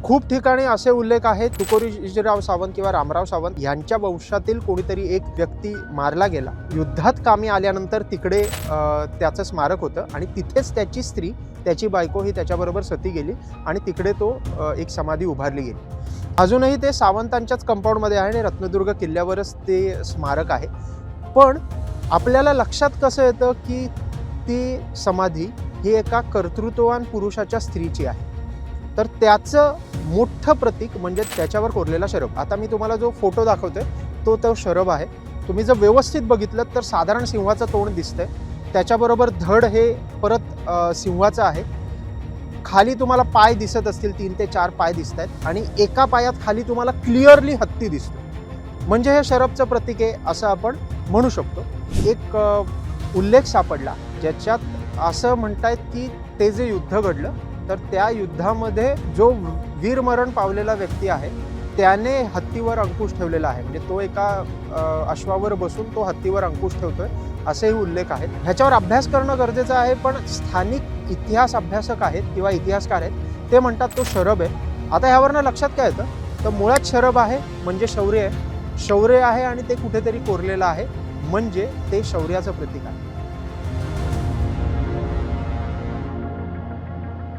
खूप ठिकाणी असे उल्लेख आहेत तुकोजीराव सावंत किंवा रामराव सावंत यांच्या वंशातील कोणीतरी एक व्यक्ती मारला गेला, युद्धात कामी आल्यानंतर तिकडे त्याचं स्मारक होतं आणि तिथेच त्याची स्त्री, त्याची बायको ही त्याच्याबरोबर सती गेली आणि तिकडे तो एक समाधी उभारली गेली। अजूनही ते सावंतांच्याच कंपाऊंडमध्ये आहे आणि रत्नदुर्ग किल्ल्यावरच ते स्मारक आहे। पण आपल्याला लक्षात कसं येतं की ती समाधी ही एका कर्तृत्ववान पुरुषाच्या स्त्रीची आहे, तर त्याचं मोठं प्रतीक म्हणजे त्याच्यावर कोरलेला शरभ। आता मी तुम्हाला जो फोटो दाखवतोय तो शरभ आहे। तुम्ही जर व्यवस्थित बघितलं तर साधारण सिंहाचं तोंड दिसतंय, त्याच्याबरोबर धड हे परत सिंहाचं आहे। खाली तुम्हाला पाय दिसत असतील, 3 ते 4 पाय दिसत आहेत आणि एका पायात खाली तुम्हाला क्लिअरली हत्ती दिसतो, म्हणजे हे शरभचं प्रतीक आहे असं आपण म्हणू शकतो। एक उल्लेख सापडला ज्याच्यात असं म्हणतायत की ते जे युद्ध घडलं तर त्या युद्धामध्ये जो वीरमरण पावलेला व्यक्ती आहे त्याने हत्तीवर अंकुश ठेवलेला आहे, म्हणजे तो एका अश्वावर बसून तो हत्तीवर अंकुश ठेवतोय असेही उल्लेख आहेत। ह्याच्यावर अभ्यास करणं गरजेचं आहे, पण स्थानिक इतिहास अभ्यासक आहेत किंवा इतिहासकार आहेत ते म्हणतात तो शरभ आहे। आता ह्यावरनं लक्षात काय येतं तर मुळात शरभ आहे म्हणजे शौर्य आहे, शौर्य आहे आणि ते कुठेतरी कोरलेलं आहे म्हणजे ते शौर्याचं प्रतीक आहे।